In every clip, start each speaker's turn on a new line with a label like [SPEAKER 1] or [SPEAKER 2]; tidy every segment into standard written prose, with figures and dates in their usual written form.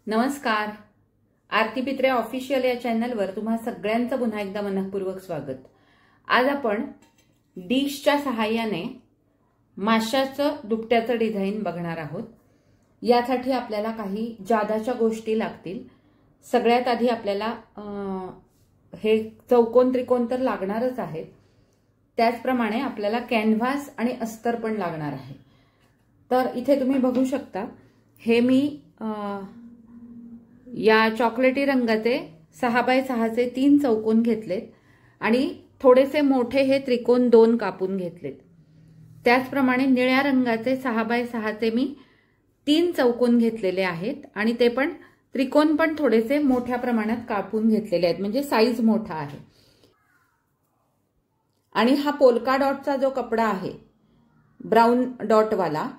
[SPEAKER 1] नमस्कार. आरती पित्रे ऑफिशियल या चॅनलवर तुम्हा सगळ्यांचं पुन्हा एकदा मनपूर्वक स्वागत. आज आपण डिशच्या सहाय्याने माशाचं दुपट्याचं डिझाईन बघणार आहोत. यासाठी आपल्याला काही जादाच्या गोष्टी लागतील. सगळ्यात आधी आपल्याला हे चौकोन त्रिकोण तर लागणारच आहेत. त्याचप्रमाणे आपल्याला कॅनव्हास आणि अस्तर पण लागणार आहे. तर इथे तुम्ही बघू शकता, हे मी या चॉकलेटी रंगाचे 6x6 चे 3 चौकोन घेतलेत आणि थोडेसे मोठे हे त्रिकोण 2 कापून घेतलेत. त्याचप्रमाणे निळ्या रंगाचे 6x6 चे मी 3 चौकोन घेतलेले आहेत आणि ते पण त्रिकोण पण थोडेसे मोठ्या प्रमाणात कापून घेतलेले आहेत, म्हणजे साईज मोठा आहे. आणि हा पोल्का डॉटचा जो कपडा आहे ब्राउन डॉटवाला,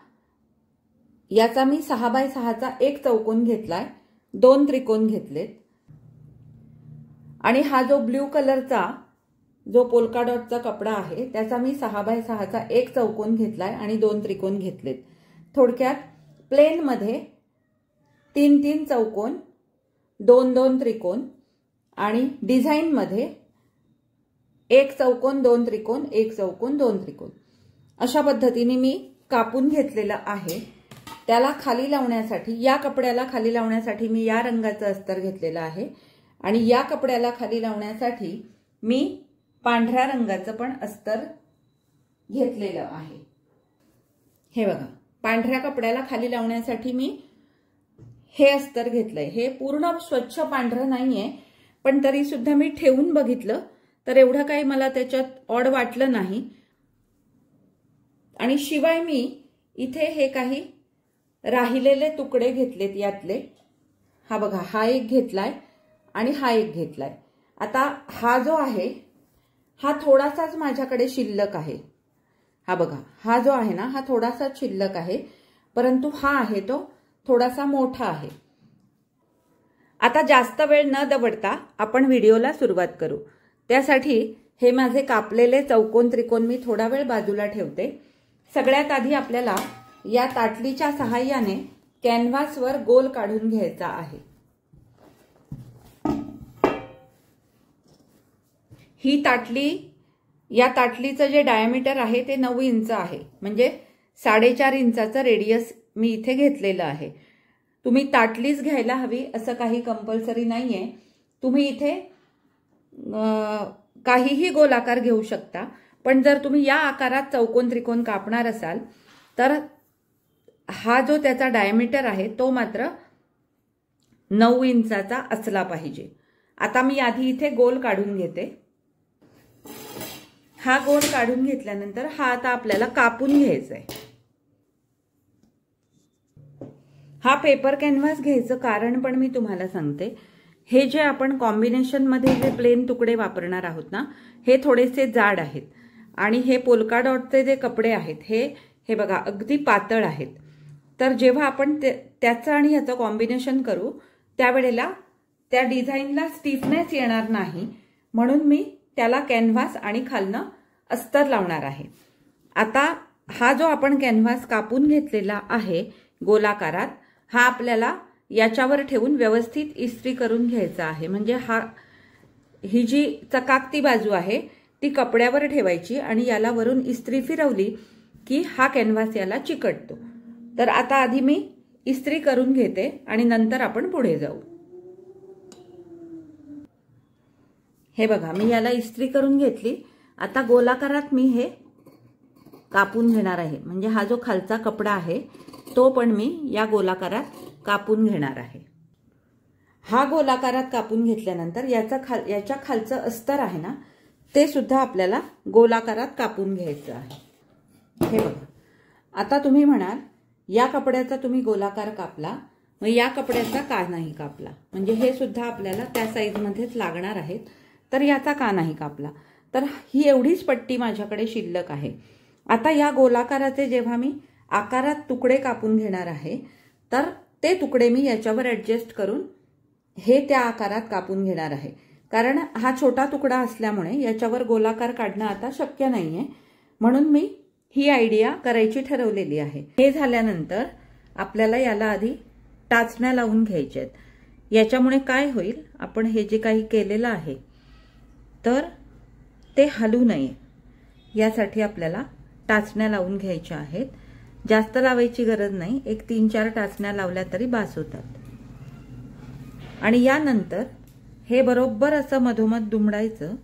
[SPEAKER 1] याचा मी 6x6 चा 1 चौकोन घेतलाय, 2 त्रिकोण घेतलेत. आणि हा जो ब्ल्यू कलरचा जो पोल्का डॉटचा कपडा आहे त्याचा मी 6x6 चा 1 चौकोन घेतलाय आणि 2 त्रिकोण घेतलेत. थोडक्यात प्लेन मध्ये 3-3 चौकोन, 2-2 त्रिकोण आणि डिझाईन मध्ये 1 चौकोन 2 त्रिकोण, 1 चौकोन 2 त्रिकोण अशा पद्धतीने मी कापून घेतलेलं आहे. त्याला खाली लावण्यासाठी, या कपड्याला खाली लावण्यासाठी मी या रंगाचं अस्तर घेतलेलं आहे आणि या कपड्याला खाली लावण्यासाठी मी पांढऱ्या रंगाचं पण अस्तर घेतलेलं आहे. हे बघा, पांढऱ्या कपड्याला खाली लावण्यासाठी मी हे अस्तर घेतलंय. हे पूर्ण स्वच्छ पांढरं नाहीये, पण तरी सुद्धा मी ठेवून बघितलं तर एवढं काही मला त्याच्यात ऑड वाटलं नाही. आणि शिवाय मी इथे हे काही राहिलेले तुकडे घेतलेत यातले. हा बघा, हा एक घेतलाय आणि हा एक घेतलाय. आता हा जो आहे हा थोडासाच माझ्याकडे शिल्लक आहे. हा बघा, हा जो आहे ना हा थोडासा शिल्लक आहे, परंतु हा आहे तो थोडासा मोठा आहे. आता जास्त वेळ न दवडता आपण व्हिडिओला सुरुवात करू. त्यासाठी हे माझे कापलेले चौकोन त्रिकोण मी थोडा वेळ बाजूला ठेवते. सगळ्यात आधी आपल्याला या ताटलीच्या सहाय्याने कॅनव्हासवर गोल काढून घ्यायचा आहे. ही ताटली, या ताटलीचं जे डायमीटर आहे ते 9 इंच आहे, म्हणजे 4.5 इंचाचं रेडियस मी इथे घेतलेलं आहे. तुम्ही ताटलीच घ्यायला हवी असं काही कंपल्सरी नाहीये. तुम्ही इथे काहीही गोलाकार घेऊ शकता, पण जर तुम्ही या आकारात चौकोन त्रिकोण कापणार असाल तर हा जो त्याचा डायमीटर आहे तो मात्र 9 इंचाचा असला पाहिजे. आता मी आधी इथे गोल काढून घेते. हा गोल काढून घेतल्यानंतर हा आता आपल्याला कापून घ्यायचा आहे. हा पेपर कॅनव्हास घ्यायचं कारण पण मी तुम्हाला सांगते. हे जे आपण कॉम्बिनेशन मध्ये जे प्लेन तुकडे वापरणार आहोत ना, हे थोडेसे जाड आहेत आणि हे पोल्का डॉटचे जे कपडे आहेत हे बघा अगदी पातळ आहेत. तर जेव्हा आपण त्याचं आणि ह्याचं कॉम्बिनेशन करू त्यावेळेला त्या डिझाईनला स्टिफनेस येणार नाही, म्हणून मी त्याला कॅनव्हास आणि खालनं अस्तर लावणार आहे. आता हा जो आपण कॅनव्हास कापून घेतलेला आहे गोलाकारात, हा आपल्याला याच्यावर ठेवून व्यवस्थित इस्त्री करून घ्यायचा आहे. म्हणजे ही जी चकाकती बाजू आहे ती कपड्यावर ठेवायची आणि याला वरून इस्त्री फिरवली की हा कॅनव्हास याला चिकटतो. तर आता आधी मी इस्त्री करून घेते आणि नंतर आपण पुढे जाऊ. हे बघा, मी याला इस्त्री करून घेतली. आता गोलाकारात मी हे कापून घेणार आहे. म्हणजे हा जो खालचा कपडा आहे तो पण मी या गोलाकारात कापून घेणार आहे. हा गोलाकारात कापून घेतल्यानंतर याच्या खालचं अस्तर आहे ना ते सुद्धा आपल्याला गोलाकारात कापून घ्यायचं आहे. हे बघा, आता तुम्ही म्हणाल या कपड्याचा तुम्ही गोलाकार कापला, मग या कपड्याचा का नाही कापला? म्हणजे हे सुद्धा आपल्याला त्या साईजमध्येच लागणार आहेत, तर याचा का नाही कापला? तर ही एवढीच पट्टी माझ्याकडे शिल्लक आहे. आता या गोलाकाराचे जेव्हा मी आकारात तुकडे कापून घेणार आहे तर ते तुकडे मी याच्यावर ऍडजस्ट करून हे त्या आकारात कापून घेणार आहे. कारण हा छोटा तुकडा असल्यामुळे याच्यावर गोलाकार काढणं आता शक्य नाहीये, म्हणून मी ही आयडिया करायची ठरवलेली आहे. हे झाल्यानंतर आपल्याला याला आधी टाचण्या लावून घ्यायच्या आहेत। याच्यामुळे काय होईल, आपण हे जे काही केलेलं आहे तर ते हलू नये यासाठी आपल्याला टाचण्या लावून घ्यायच्या आहेत। जास्त लावायची गरज नाही, एक 3-4 टाचण्या लावल्या तरी बास होतात। आणि यानंतर हे बरोबर असं मधोमध दुमडायचं।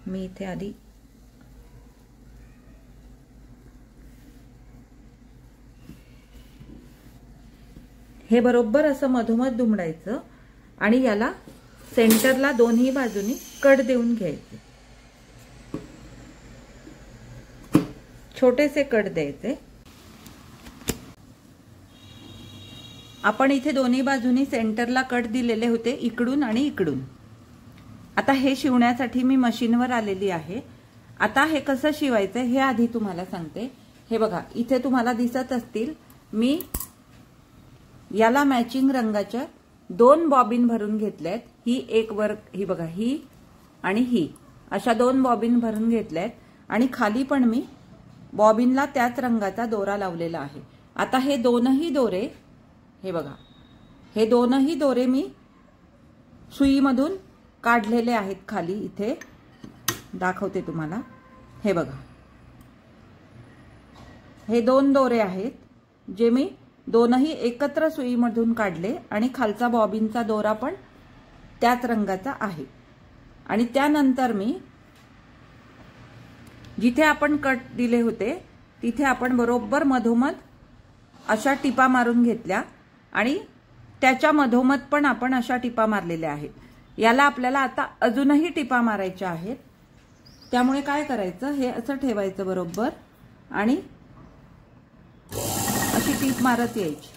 [SPEAKER 1] मी इथे आधी हे बरोबर असं मधोमध दुमडायचं आणि याला सेंटरला दोन्ही बाजूनी कट देऊन घ्यायचे, छोटेसे कट द्यायचे। आपण इथे दोन्ही बाजूनी सेंटरला कट दिलेले होते, इकडून आणि इकडून। आता हे शिवण्यासाठी मी मशीनवर आलेली आहे। आता हे कसं शिवायचं हे आधी तुम्हाला सांगते। हे बघा, इथे तुम्हाला दिसत असतील, मी याला मॅचिंग रंगाच्या 2 बॉबिन भरून घेतल्यात। ही एक वर, ही बघा, ही आणि ही अशा 2 बॉबिन भरून घेतल्यात आणि खाली पण मी बॉबिनला त्याच रंगाचा दोरा लावलेला आहे। आता हे दोनही दोरे, हे बघा, हे दोनही दोरे मी सुईमधून काढलेले आहेत। खाली इथे दाखवते तुम्हाला, हे बघा, हे 2 दोरे आहेत जे मी दोनही एकत्र सुईमधून काढले आणि खालचा बॉबिनचा दोरा पण त्याच रंगाचा आहे। आणि त्यानंतर मी जिथे आपण कट दिले होते तिथे आपण बरोबर मधोमध अशा टिपा मारून घेतल्या आणि त्याच्या मधोमध पण आपण अशा टिपा मारलेल्या आहेत। याला आपल्याला आता अजूनही टिपा मारायच्या आहेत। त्यामुळे काय करायचं, हे असं ठेवायचं बरोबर आणि अशी टीप मारत यायची।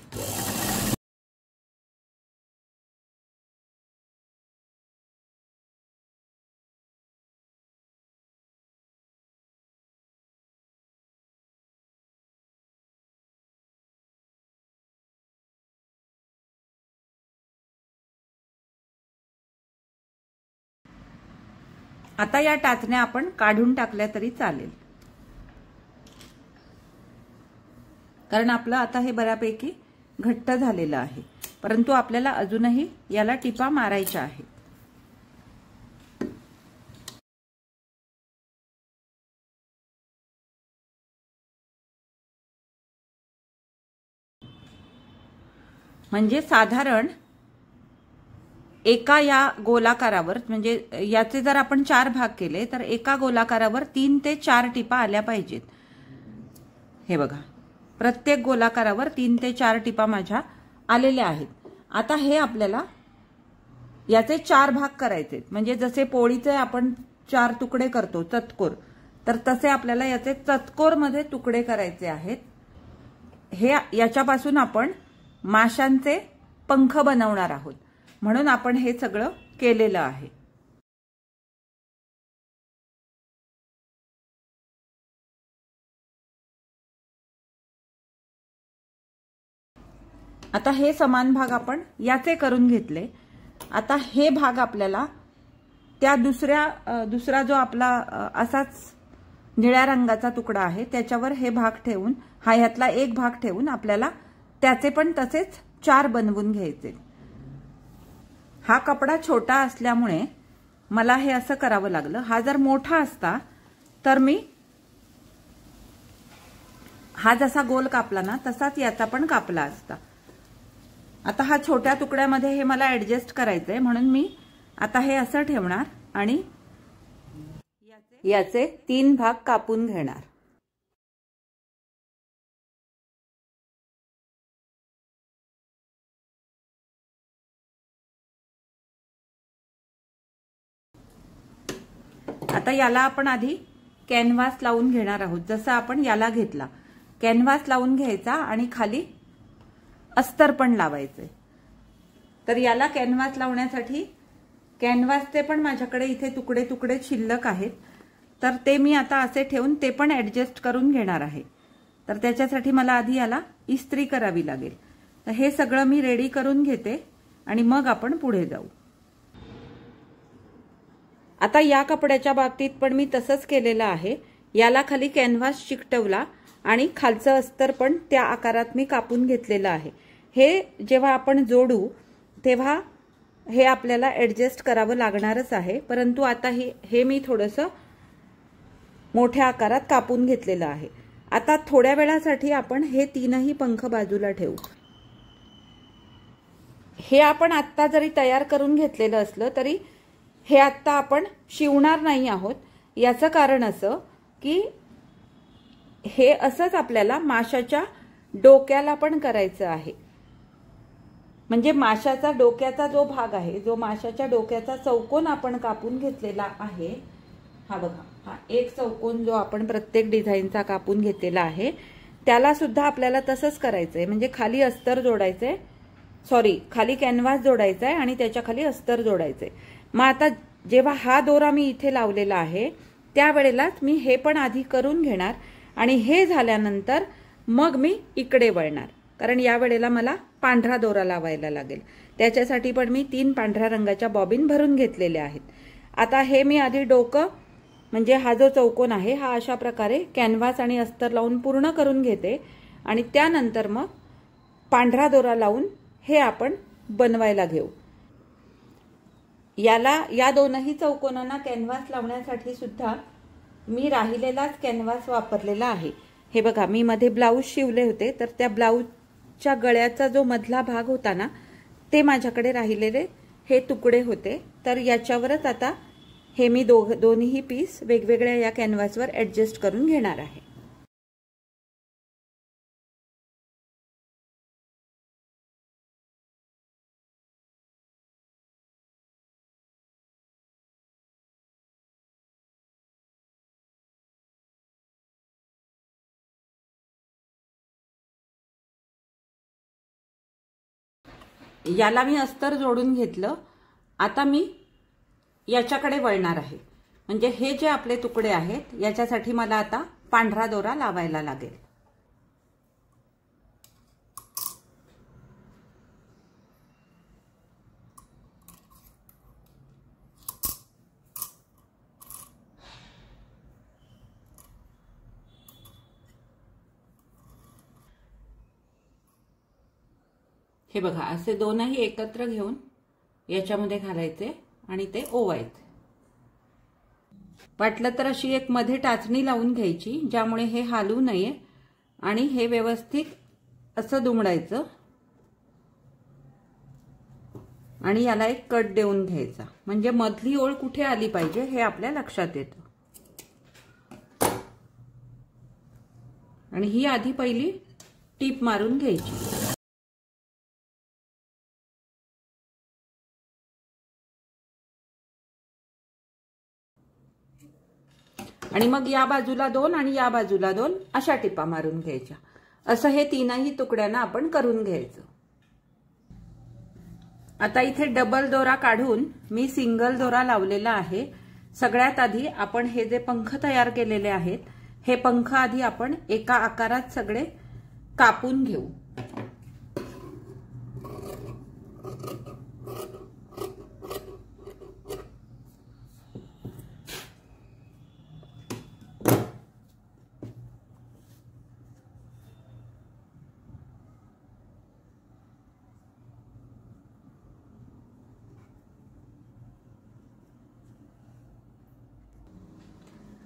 [SPEAKER 1] आता या टाचण्या आपण काढून टाकल्या तरी चालेल, कारण आपलं आता हे बऱ्यापैकी घट्ट झालेलं आहे, परंतु आपल्याला अजूनही याला टिपा मारायच्या आहेत। म्हणजे साधारण एका या गोलाकारावर, म्हणजे याचे जर आपण 4 भाग केले तर एका गोलाकारावर 3 ते 4 टिपा आल्या पाहिजेत। हे बघा, प्रत्येक गोलाकारावर 3 ते 4 टिपा माझ्या आलेल्या आहेत। आता हे आपल्याला याचे 4 भाग करायचे, म्हणजे जसे पोळीचे आपण 4 तुकडे करतो चतकोर, तर तसे आपल्याला याचे चतकोर मध्ये तुकडे करायचे आहेत। हे याच्यापासून आपण माशांचे पंख बनवणार आहोत, म्हणून आपण हे सगळं केलेलं आहे। आता हे समान भाग आपण याचे करून घेतले। आता हे भाग आपल्याला त्या दुसरा जो आपला असाच निळ्या रंगाचा तुकडा आहे त्याच्यावर हे भाग ठेवून, हा ह्यातला एक भाग ठेवून आपल्याला त्याचे पण तसेच 4 बनवून घ्यायचे। हा कपडा छोटा असल्यामुळे मला हे असं करावं लागलं। हा जर मोठा असता तर मी हा जसा गोल कापला ना तसाच याचा पण कापला असता। आता हा छोट्या तुकड्यामध्ये हे मला ऍडजस्ट करायचंय, म्हणून मी आता हे असं ठेवणार आणि याचे 3 भाग कापून घेणार। आता याला आपण आधी कॅनव्हास लावून घेणार आहोत। जसं आपण याला घेतला, कॅनव्हास लावून घ्यायचा आणि खाली अस्तर पण लावायचे। तर याला कॅनव्हास लावण्यासाठी कॅनव्हासचे पण माझ्याकडे इथे तुकडे तुकडे शिल्लक आहेत, तर ते मी आता असे ठेवून ते पण ऍडजस्ट करून घेणार आहे। तर त्याच्यासाठी मला आधी याला इस्त्री करावी लागेल। तर हे सगळं मी रेडी करून घेते आणि मग आपण पुढे जाऊ। आता या कपड्याच्या बाबतीत पण मी तसंच केलेलं आहे। याला खाली कॅनव्हास चिकटवला आणि खालचं अस्तर पण त्या आकारात मी कापून घेतलेलं आहे। हे जेव्हा आपण जोडू तेव्हा हे आपल्याला ॲडजस्ट करावं लागणारच आहे, परंतु आता हे मी थोडंसं मोठ्या आकारात कापून घेतलेलं आहे। आता थोड्या वेळासाठी आपण हे तीनही पंख बाजूला ठेवू। हे आपण आत्ता जरी तयार करून घेतलेलं असलं तरी हे आत्ता आपण शिवणार नाही आहोत। याचं कारण असं की हे असंच आपल्याला माशाच्या डोक्याला पण करायचं आहे। म्हणजे माशाचा डोक्याचा जो भाग आहे, जो माशाच्या डोक्याचा चौकोन आपण कापून घेतलेला आहे, हा बघा, हा एक चौकोन जो आपण प्रत्येक डिझाईनचा कापून घेतलेला आहे त्याला सुद्धा आपल्याला तसंच करायचंय। म्हणजे खाली अस्तर जोडायचंय, सॉरी खाली कॅनव्हास जोडायचा आहे आणि त्याच्या खाली अस्तर जोडायचंय। मग आता जेव्हा हा दोरा मी इथे लावलेला आहे त्यावेळेलाच मी हे पण आधी करून घेणार आणि हे झाल्यानंतर मग मी इकडे वळणार, कारण या वेळेला मला पांढरा दोरा लावायला लागेल। त्याच्यासाठी पण मी 3 पांढऱ्या रंगाच्या बॉबिन भरून घेतलेल्या आहेत। आता हे मी आधी डोकं म्हणजे हा जो चौकोन आहे हा अशा प्रकारे कॅनव्हास आणि अस्तर लावून पूर्ण करून घेते आणि त्यानंतर मग पांढरा दोरा लावून हे आपण बनवायला घेऊ। या दोनही चौकोनांना कॅनव्हास लावण्यासाठी सुद्धा मी राहिलेलाच कॅनव्हास वापरलेला आहे। हे बघा, मी मध्ये ब्लाऊज शिवले होते तर त्या ब्लाऊजच्या गळ्याचा जो मधला भाग होता ना ते माझ्याकडे राहिलेले हे तुकडे होते, तर याच्यावरच आता हे मी दोन्ही पीस वेगवेगळ्या या कॅनव्हासवर ॲडजस्ट करून घेणार आहे। याला मी अस्तर जोडून घेतलं। आता मी याच्याकडे वळणार आहे, म्हणजे हे जे आपले तुकडे आहेत याच्यासाठी मला आता पांढरा दोरा लावायला लागेल। हे बघा, असे दोनही एकत्र घेऊन याच्यामध्ये घालायचे आणि ते ओवायचे। वाटलं तर अशी एक मध्ये टाचणी लावून घ्यायची ज्यामुळे हे हालू नये आणि हे व्यवस्थित असं दुमडायचं आणि याला एक कट देऊन घ्यायचा, म्हणजे मधली ओळ कुठे आली पाहिजे हे आपल्या लक्षात येतं। आणि ही आधी पहिली टीप मारून घ्यायची। आणि मग या बाजूला 2 आणि या बाजूला 2 अशा टिपा मारून घ्यायच्या। असं हे तीनही तुकड्यांना आपण करून घ्यायचं। आता इथे डबल दोरा काढून मी सिंगल दोरा लावलेला आहे। सगळ्यात आधी आपण हे जे पंख तयार केलेले आहेत हे पंख आधी आपण एका आकारात सगळे कापून घेऊ।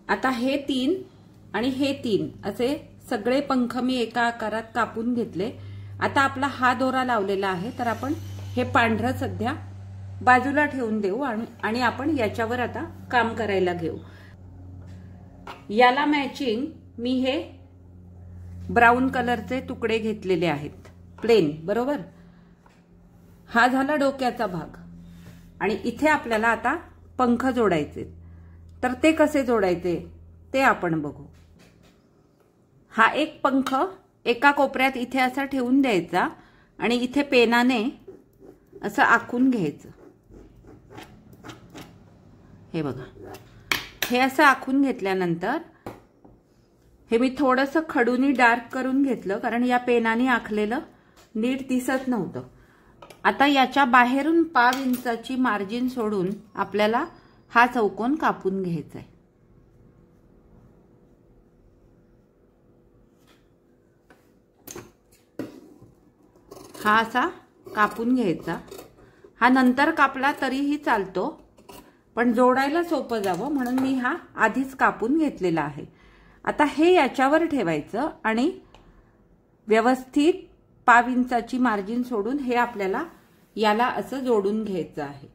[SPEAKER 1] आता हे 3 आणि हे 3 असे सगळे पंख मी एका आकारात कापून घेतले। आता आपला हा दोरा लावलेला आहे तर आपण हे पांढरं सध्या बाजूला ठेवून देऊ आणि आपण याच्यावर आता काम करायला घेऊ। याला मॅचिंग मी हे ब्राऊन कलरचे तुकडे घेतलेले आहेत, प्लेन, बरोबर। हा झाला डोक्याचा भाग आणि इथे आपल्याला आता पंख जोडायचे, तर ते कसे जोडायचे ते आपण बघू। हा एक पंख एका कोपऱ्यात इथे असा ठेवून द्यायचा आणि इथे पेनाने असं आखून घ्यायचं। हे बघा, हे असं आखून घेतल्यानंतर हे मी थोडंसं खडूनी डार्क करून घेतलं कारण या पेनाने आखलेलं नीट दिसत नव्हतं। आता याच्या बाहेरून पाव इंचाची मार्जिन सोडून आपल्याला हा चौकोन कापून घ्यायचा आहे। हा असा कापून घ्यायचा। हा नंतर कापला तरीही चालतो, पण जोडायला सोपं जावं म्हणून मी हा आधीच कापून घेतलेला आहे। आता हे याच्यावर ठेवायचं आणि व्यवस्थित 1/2 इंचाची मार्जिन सोडून हे आपल्याला याला असं जोडून घ्यायचं आहे।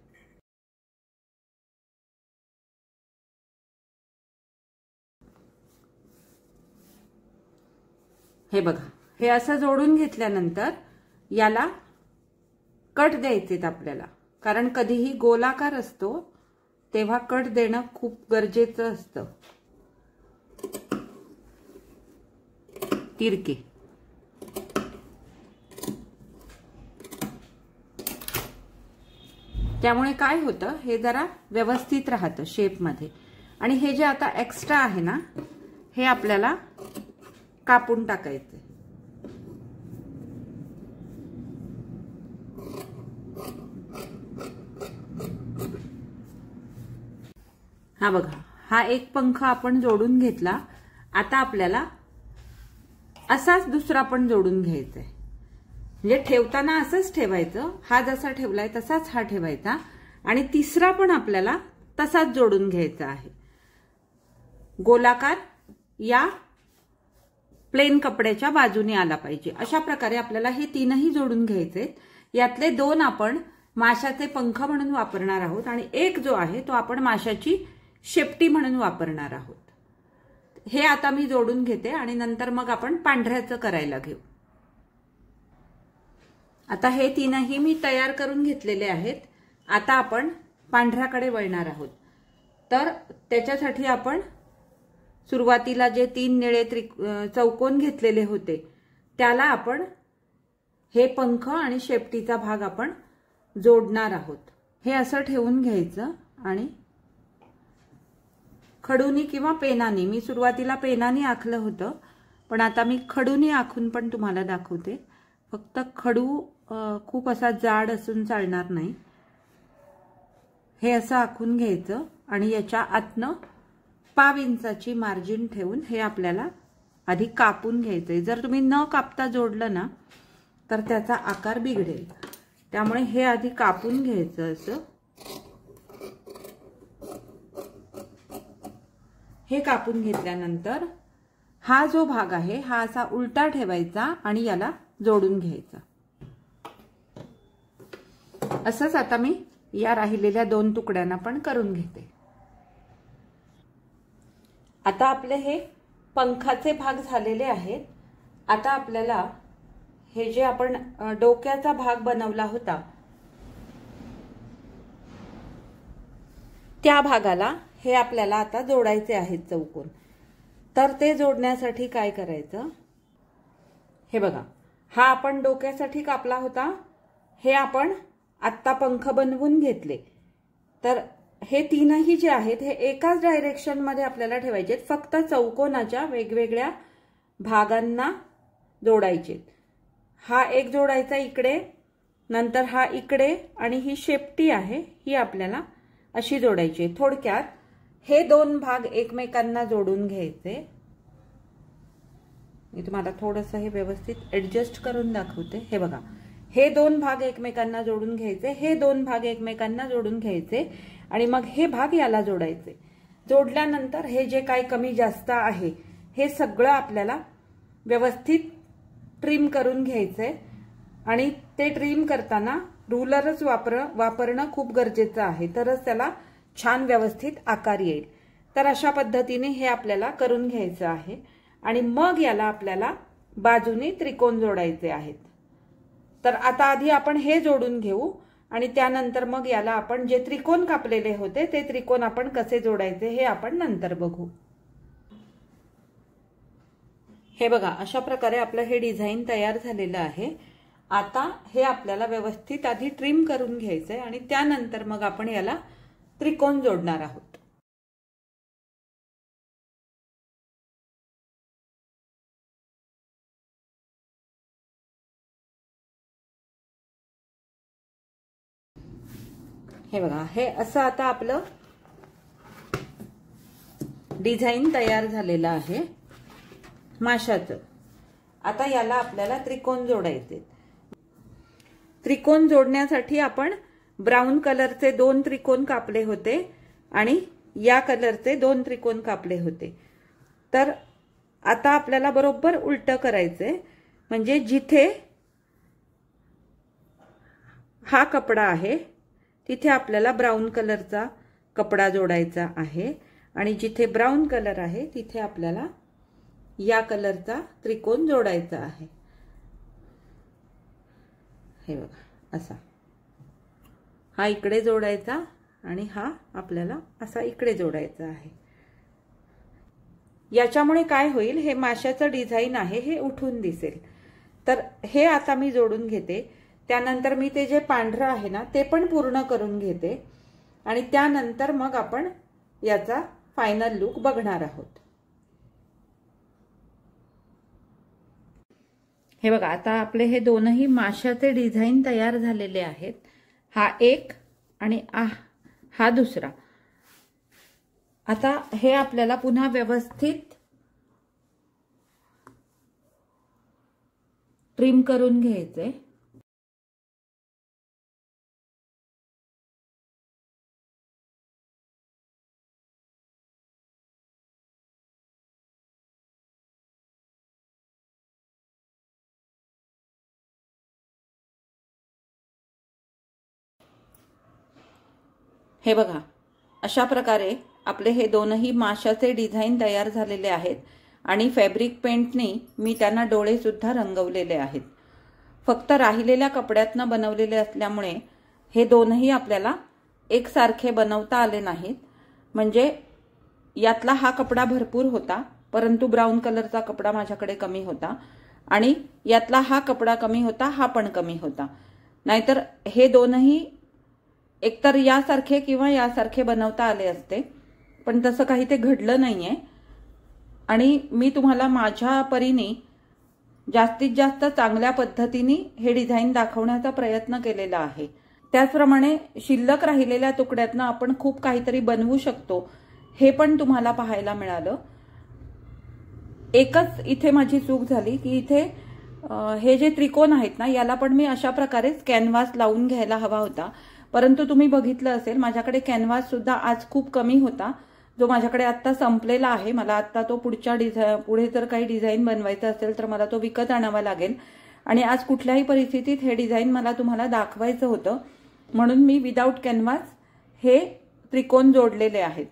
[SPEAKER 1] हे बघा, हे असं जोडून घेतल्यानंतर याला कट द्यायचेत आपल्याला, कारण कधीही गोलाकार असतो तेव्हा कट देणं खूप गरजेचं असतं। तिरके त्यामुळे काय होतं, हे जरा व्यवस्थित राहतं शेपमध्ये। आणि हे जे आता एक्स्ट्रा आहे ना, हे आपल्याला कापून टाकायचं। हा बघा, हा एक पंख आपण जोडून घेतला। आता आपल्याला असाच दुसरा पण जोडून घ्यायचा आहे। म्हणजे ठेवताना असंच ठेवायचं, हा जसा ठेवलाय तसाच हा ठेवायचा आणि तिसरा पण आपल्याला तसाच जोडून घ्यायचा आहे। गोलाकार या प्लेन कपड्याच्या बाजूने आला पाहिजे, अशा प्रकारे आपल्याला हे तीनही जोडून घ्यायचे। यातले 2 आपण माशाचे पंख म्हणून वापरणार आहोत आणि एक जो आहे तो आपण माशाची शेपटी म्हणून वापरणार आहोत। हे आता मी जोडून घेते आणि नंतर मग आपण पांढऱ्याचं करायला घेऊ। आता हे तीनही मी तयार करून घेतलेले आहेत। आता आपण पांढऱ्याकडे वळणार आहोत। तर त्याच्यासाठी आपण सुरुवातीला जे 3 निळे चौकोन घेतलेले होते त्याला आपण हे पंख आणि शेपटीचा भाग आपण जोडणार आहोत। हे असं ठेवून घ्यायचं आणि खडूनी किंवा पेनानी, मी सुरुवातीला पेनानी आखलं होतं पण आता मी खडूनी आखून पण तुम्हाला दाखवते। फक्त खडू खूप असा जाड असून चालणार नाही। हे असं आखून घ्यायचं आणि याच्या आतनं 1/2 इंचाची मार्जिन ठेवून हे आपल्याला आधी कापून घ्यायचंय। जर तुम्ही न कापता जोडलं ना तर त्याचा आकार बिघडेल, त्यामुळे हे आधी कापून घ्यायचं असं। हे कापून घेतल्यानंतर हा जो भाग आहे हा असा उलटा ठेवायचा आणि याला जोडून घ्यायचा। असंच आता मी या राहिलेल्या 2 तुकड्यांना पण करून घेते। आता आपले हे पंखाचे भाग झालेले आहेत। आता आपल्याला हे जे आपण डोक्याचा भाग बनवला होता त्या भागाला हे आपल्याला आता जोडायचे आहेत चौकोन। तर ते जोडण्यासाठी काय करायचं, हे बघा, हा आपण डोक्यासाठी कापला होता, हे आपण आत्ता पंख बनवून घेतले। तर हे तीनही जे आहेत हे एकाच डायरेक्शन मध्ये आपल्याला ठेवायचे, फक्त चौकोनाच्या वेगवेगळ्या भागांना जोडायचे। हा एक जोडायचा इकडे, नंतर हा इकडे आणि ही शेपटी आहे ही आपल्याला अशी जोडायची। थोडक्यात हे 2 भाग एकमेकांना जोडून घ्यायचे। मी तुम्हाला थोडंसं हे व्यवस्थित ऍडजस्ट करून दाखवते। हे बघा, हे 2 भाग एकमेकांना जोडून घ्यायचे, हे 2 भाग एकमेकांना जोडून घ्यायचे आणि मग हे भाग याला जोडायचे। जोडल्यानंतर हे जे काही कमी जास्त आहे हे सगळं आपल्याला व्यवस्थित ट्रिम करून घ्यायचंय आणि ते ट्रिम करताना रूलरच वापरणं खूप गरजेचं आहे, तरच त्याला छान व्यवस्थित आकार येईल। तर अशा पद्धतीने हे आपल्याला करून घ्यायचं आहे आणि मग याला आपल्याला बाजूने त्रिकोण जोडायचे आहेत। तर आता आधी आपण हे जोडून घेऊ आणि त्यानंतर मग याला आपण जे त्रिकोण कापलेले होते ते त्रिकोण आपण कसे जोडायचे हे आपण नंतर बघू। हे बघा, अशा प्रकारे आपलं हे डिझाइन तयार झालेलं आहे। आता हे आपल्याला व्यवस्थित आधी ट्रिम करून घ्यायचंय आणि त्यानंतर मग आपण याला त्रिकोण जोडणार आहोत। हे बघा, हे असं आता आपलं डिझाइन तयार झालेलं आहे माशाचं। आता याला आपल्याला त्रिकोण जोडायचे। त्रिकोण जोडण्यासाठी आपण ब्राऊन कलरचे 2 त्रिकोण कापले होते आणि या कलरचे 2 त्रिकोण कापले होते। तर आता आपल्याला बरोबर उलट करायचंय, म्हणजे जिथे हा कपडा आहे तिथे आपल्याला ब्राऊन कलरचा कपडा जोडायचा आहे आणि जिथे ब्राऊन कलर आहे तिथे आपल्याला या कलरचा त्रिकोण जोडायचा आहे। हे बघा, असा हा इकडे जोडायचा आणि हा आपल्याला असा इकडे जोडायचा आहे। याच्यामुळे काय होईल, हे माशाचं डिझाइन आहे हे उठून दिसेल। तर हे आता मी जोडून घेते, त्यानंतर मी ते जे पांढरं आहे ना ते पण पूर्ण करून घेते आणि त्यानंतर मग आपण याचा फायनल लुक बघणार आहोत। हे बघा, आता आपले हे दोनही माशाचे डिझाइन तयार झालेले आहेत। हा एक आणि हा दुसरा। आता हे आपल्याला पुन्हा व्यवस्थित ट्रिम करून घ्यायचे। हे बघा, अशा प्रकारे आपले हे दोनही माशाचे डिझाइन तयार झालेले आहेत आणि फॅब्रिक पेंटने मी त्यांना डोळे सुद्धा रंगवलेले आहेत। फक्त राहिलेल्या कपड्यातनं बनवलेले असल्यामुळे हे दोनही आपल्याला एकसारखे बनवता आले नाहीत। म्हणजे यातला हा कपडा भरपूर होता, परंतु ब्राऊन कलरचा कपडा माझ्याकडे कमी होता आणि यातला हा कपडा कमी होता, हा पण कमी होता। नाहीतर हे दोनही एकतर यासारखे किंवा यासारखे बनवता आले असते, पण तसं काही ते घडलं नाहीये आणि मी तुम्हाला माझ्या परीने जास्तीत जास्त चांगल्या पद्धतीने हे डिझाइन दाखवण्याचा प्रयत्न केलेला आहे। त्याचप्रमाणे शिल्लक राहिलेल्या तुकड्यातनं आपण खूप काहीतरी बनवू शकतो हे पण तुम्हाला पाहायला मिळालं। एकच इथे माझी चूक झाली की इथे हे जे त्रिकोण आहेत ना याला पण मी अशा प्रकारेच कॅनव्हास लावून घ्यायला हवा होता, परंतु तुम्ही बघितलं असेल माझ्याकडे कॅनव्हास सुद्धा आज खूप कमी होता, जो माझ्याकडे आता संपलेला आहे। मला आता तो पुढे जर काही डिझाइन बनवायचं असेल तर मला तो विकत आणावा लागेल आणि आज कुठल्याही परिस्थितीत हे डिझाइन मला तुम्हाला दाखवायचं होतं, म्हणून मी विदाउट कॅनव्हास हे त्रिकोण जोडलेले आहेत।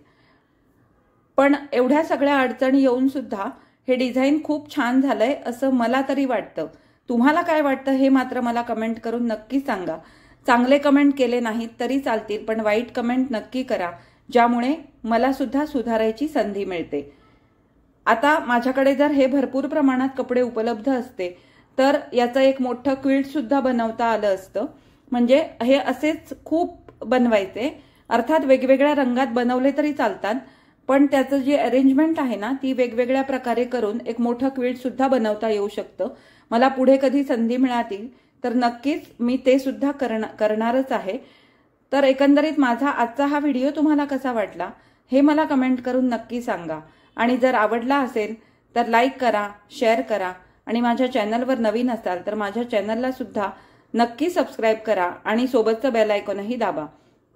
[SPEAKER 1] पण एवढ्या सगळ्या अडचणी येऊन सुद्धा हे डिझाइन खूप छान झालंय असं मला तरी वाटतं। तुम्हाला काय वाटतं हे मात्र मला कमेंट करून नक्की सांगा। चांगले कमेंट केले नाहीत तरी चालतील, पण वाईट कमेंट नक्की करा, ज्यामुळे मला सुद्धा सुधारायची संधी मिळते। आता माझ्याकडे जर हे भरपूर प्रमाणात कपडे उपलब्ध असते तर याचं एक मोठं क्विल्ट सुद्धा बनवता आलं असतं। म्हणजे हे असेच खूप बनवायचे, अर्थात वेगवेगळ्या रंगात बनवले तरी चालतात, पण त्याचं जे अरेंजमेंट आहे ना ती वेगवेगळ्या प्रकारे करून एक मोठं क्विल्ट सुद्धा बनवता येऊ शकतं। मला पुढे कधी संधी मिळाली तर नक्कीच मी ते सुद्धा करणारच आहे। तर एकंदरीत माझा आजचा हा व्हिडिओ तुम्हाला कसा वाटला हे मला कमेंट करून नक्की सांगा आणि जर आवडला असेल तर लाईक करा, शेअर करा आणि माझ्या चॅनलवर नवीन असाल तर माझ्या चॅनलला सुद्धा नक्की सबस्क्राइब करा आणि सोबतचं बेल आयकॉनही दाबा।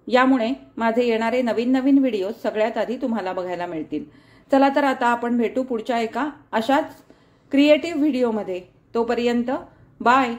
[SPEAKER 1] यामुळे माझे येणारे नवीन नवीन व्हिडिओ सगळ्यात आधी तुम्हाला बघायला मिळतील। चला तर आता आपण भेटू पुढच्या एका अशाच क्रिएटिव्ह व्हिडिओमध्ये। तोपर्यंत बाय।